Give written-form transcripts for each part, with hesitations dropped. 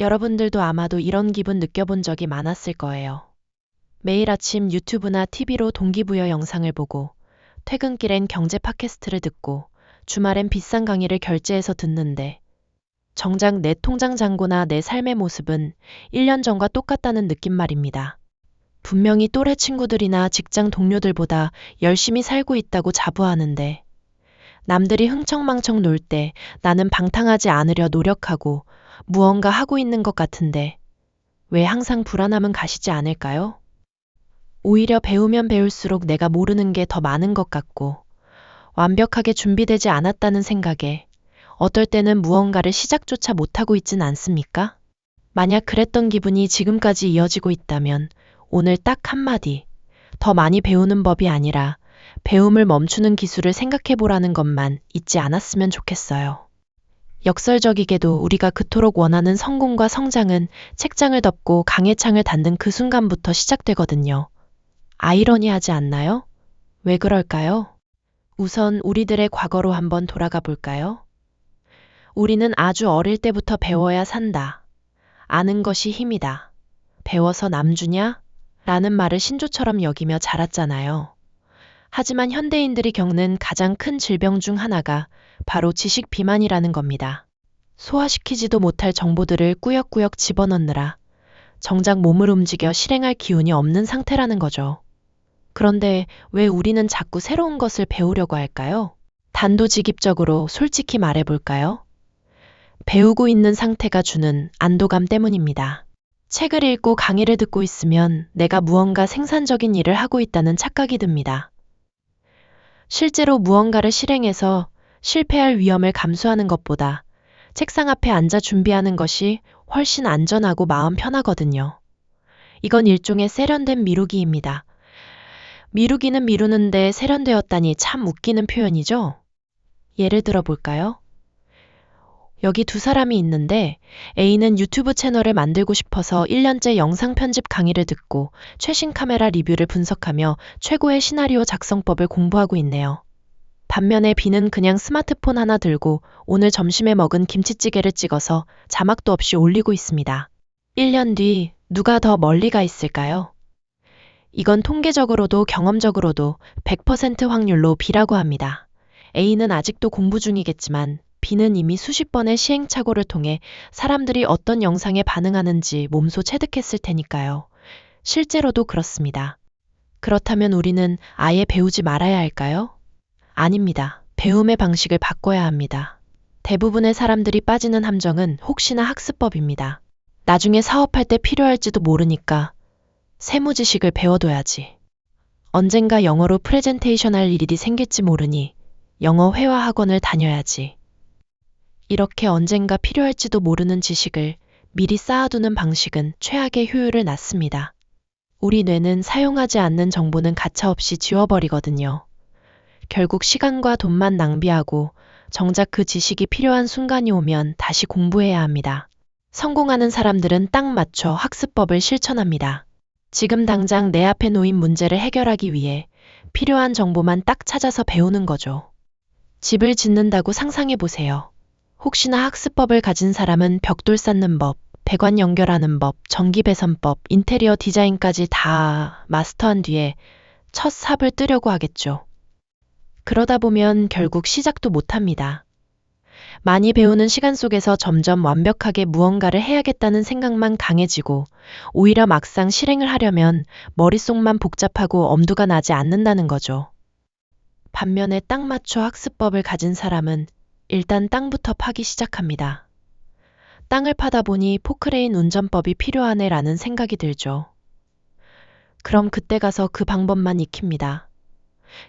여러분들도 아마도 이런 기분 느껴본 적이 많았을 거예요. 매일 아침 유튜브나 TV로 동기부여 영상을 보고, 퇴근길엔 경제 팟캐스트를 듣고, 주말엔 비싼 강의를 결제해서 듣는데, 정작 내 통장 잔고나 내 삶의 모습은 1년 전과 똑같다는 느낌 말입니다. 분명히 또래 친구들이나 직장 동료들보다 열심히 살고 있다고 자부하는데, 남들이 흥청망청 놀 때 나는 방탕하지 않으려 노력하고 무언가 하고 있는 것 같은데, 왜 항상 불안함은 가시지 않을까요? 오히려 배우면 배울수록 내가 모르는 게 더 많은 것 같고, 완벽하게 준비되지 않았다는 생각에 어떨 때는 무언가를 시작조차 못하고 있진 않습니까? 만약 그랬던 기분이 지금까지 이어지고 있다면 오늘 딱 한마디, 더 많이 배우는 법이 아니라 배움을 멈추는 기술을 생각해보라는 것만 잊지 않았으면 좋겠어요. 역설적이게도 우리가 그토록 원하는 성공과 성장은 책장을 덮고 강의창을 닫는 그 순간부터 시작되거든요. 아이러니하지 않나요? 왜 그럴까요? 우선 우리들의 과거로 한번 돌아가 볼까요? 우리는 아주 어릴 때부터 배워야 산다. 아는 것이 힘이다. 배워서 남주냐? 라는 말을 신조처럼 여기며 자랐잖아요. 하지만 현대인들이 겪는 가장 큰 질병 중 하나가 바로 지식 비만이라는 겁니다. 소화시키지도 못할 정보들을 꾸역꾸역 집어넣느라 정작 몸을 움직여 실행할 기운이 없는 상태라는 거죠. 그런데 왜 우리는 자꾸 새로운 것을 배우려고 할까요? 단도직입적으로 솔직히 말해볼까요? 배우고 있는 상태가 주는 안도감 때문입니다. 책을 읽고 강의를 듣고 있으면 내가 무언가 생산적인 일을 하고 있다는 착각이 듭니다. 실제로 무언가를 실행해서 실패할 위험을 감수하는 것보다 책상 앞에 앉아 준비하는 것이 훨씬 안전하고 마음 편하거든요. 이건 일종의 세련된 미루기입니다. 미루기는 미루는데 세련되었다니 참 웃기는 표현이죠? 예를 들어 볼까요? 여기 두 사람이 있는데 A는 유튜브 채널을 만들고 싶어서 1년째 영상 편집 강의를 듣고 최신 카메라 리뷰를 분석하며 최고의 시나리오 작성법을 공부하고 있네요. 반면에 B는 그냥 스마트폰 하나 들고 오늘 점심에 먹은 김치찌개를 찍어서 자막도 없이 올리고 있습니다. 1년 뒤 누가 더 멀리 가 있을까요? 이건 통계적으로도 경험적으로도 100% 확률로 B라고 합니다. A는 아직도 공부 중이겠지만 B는 이미 수십 번의 시행착오를 통해 사람들이 어떤 영상에 반응하는지 몸소 체득했을 테니까요. 실제로도 그렇습니다. 그렇다면 우리는 아예 배우지 말아야 할까요? 아닙니다. 배움의 방식을 바꿔야 합니다. 대부분의 사람들이 빠지는 함정은 혹시나 학습법입니다. 나중에 사업할 때 필요할지도 모르니까 세무 지식을 배워둬야지. 언젠가 영어로 프레젠테이션 할 일이 생길지 모르니 영어 회화 학원을 다녀야지. 이렇게 언젠가 필요할지도 모르는 지식을 미리 쌓아두는 방식은 최악의 효율을 낳습니다. 우리 뇌는 사용하지 않는 정보는 가차없이 지워버리거든요. 결국 시간과 돈만 낭비하고 정작 그 지식이 필요한 순간이 오면 다시 공부해야 합니다. 성공하는 사람들은 딱 맞춰 학습법을 실천합니다. 지금 당장 내 앞에 놓인 문제를 해결하기 위해 필요한 정보만 딱 찾아서 배우는 거죠. 집을 짓는다고 상상해 보세요. 혹시나 학습법을 가진 사람은 벽돌 쌓는 법, 배관 연결하는 법, 전기 배선법, 인테리어 디자인까지 다 마스터한 뒤에 첫 삽을 뜨려고 하겠죠. 그러다 보면 결국 시작도 못합니다. 많이 배우는 시간 속에서 점점 완벽하게 무언가를 해야겠다는 생각만 강해지고 오히려 막상 실행을 하려면 머릿속만 복잡하고 엄두가 나지 않는다는 거죠. 반면에 딱 맞춰 학습법을 가진 사람은 일단 땅부터 파기 시작합니다. 땅을 파다 보니 포크레인 운전법이 필요하네 라는 생각이 들죠. 그럼 그때 가서 그 방법만 익힙니다.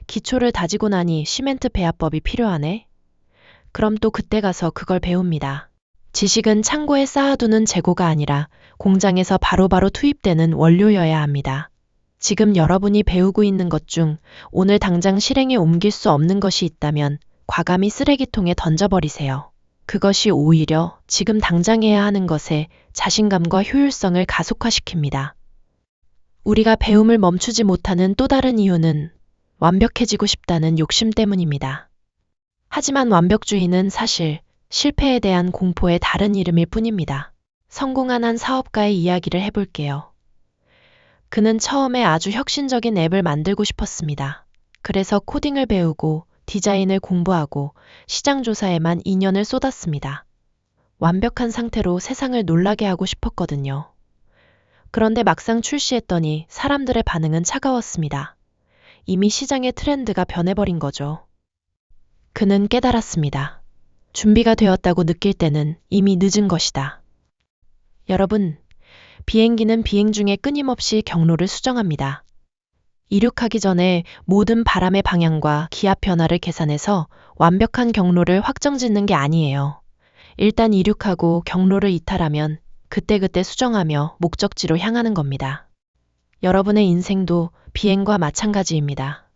기초를 다지고 나니 시멘트 배합법이 필요하네? 그럼 또 그때 가서 그걸 배웁니다. 지식은 창고에 쌓아두는 재고가 아니라 공장에서 바로바로 투입되는 원료여야 합니다. 지금 여러분이 배우고 있는 것 중 오늘 당장 실행에 옮길 수 없는 것이 있다면 과감히 쓰레기통에 던져버리세요. 그것이 오히려 지금 당장 해야 하는 것에 자신감과 효율성을 가속화시킵니다. 우리가 배움을 멈추지 못하는 또 다른 이유는 완벽해지고 싶다는 욕심 때문입니다. 하지만 완벽주의는 사실 실패에 대한 공포의 다른 이름일 뿐입니다. 성공한 한 사업가의 이야기를 해볼게요. 그는 처음에 아주 혁신적인 앱을 만들고 싶었습니다. 그래서 코딩을 배우고 디자인을 공부하고 시장 조사에만 2년을 쏟았습니다. 완벽한 상태로 세상을 놀라게 하고 싶었거든요. 그런데 막상 출시했더니 사람들의 반응은 차가웠습니다. 이미 시장의 트렌드가 변해버린 거죠. 그는 깨달았습니다. 준비가 되었다고 느낄 때는 이미 늦은 것이다. 여러분, 비행기는 비행 중에 끊임없이 경로를 수정합니다. 이륙하기 전에 모든 바람의 방향과 기압 변화를 계산해서 완벽한 경로를 확정짓는 게 아니에요. 일단 이륙하고 경로를 이탈하면 그때그때 수정하며 목적지로 향하는 겁니다. 여러분의 인생도 비행과 마찬가지입니다.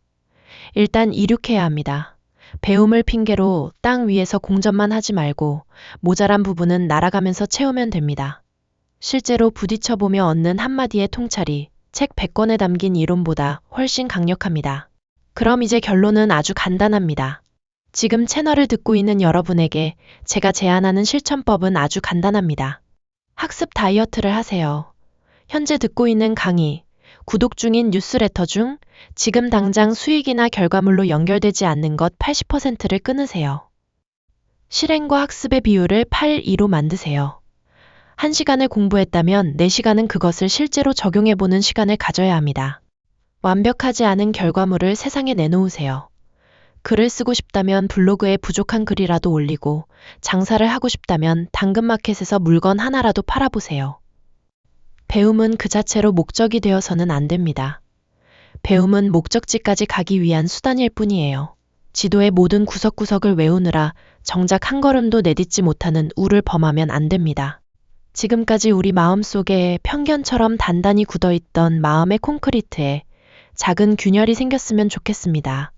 일단 이륙해야 합니다. 배움을 핑계로 땅 위에서 공전만 하지 말고 모자란 부분은 날아가면서 채우면 됩니다. 실제로 부딪혀보며 얻는 한마디의 통찰이 책 100권에 담긴 이론보다 훨씬 강력합니다. 그럼 이제 결론은 아주 간단합니다. 지금 채널을 듣고 있는 여러분에게 제가 제안하는 실천법은 아주 간단합니다. 학습 다이어트를 하세요. 현재 듣고 있는 강의, 구독 중인 뉴스레터 중 지금 당장 수익이나 결과물로 연결되지 않는 것 80%를 끊으세요. 실행과 학습의 비율을 8:2로 만드세요. 1시간을 공부했다면 4시간은 그것을 실제로 적용해보는 시간을 가져야 합니다. 완벽하지 않은 결과물을 세상에 내놓으세요. 글을 쓰고 싶다면 블로그에 부족한 글이라도 올리고, 장사를 하고 싶다면 당근마켓에서 물건 하나라도 팔아보세요. 배움은 그 자체로 목적이 되어서는 안 됩니다. 배움은 목적지까지 가기 위한 수단일 뿐이에요. 지도의 모든 구석구석을 외우느라 정작 한 걸음도 내딛지 못하는 우를 범하면 안 됩니다. 지금까지 우리 마음속에 편견처럼 단단히 굳어있던 마음의 콘크리트에 작은 균열이 생겼으면 좋겠습니다.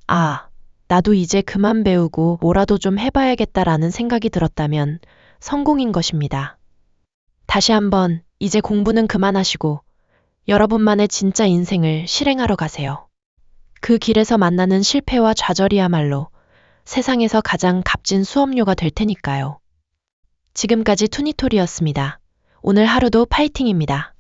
아, 나도 이제 그만 배우고 뭐라도 좀 해봐야겠다라는 생각이 들었다면 성공인 것입니다. 다시 한번 이제 공부는 그만하시고 여러분만의 진짜 인생을 실행하러 가세요. 그 길에서 만나는 실패와 좌절이야말로 세상에서 가장 값진 수업료가 될 테니까요. 지금까지 투니토리였습니다. 오늘 하루도 파이팅입니다.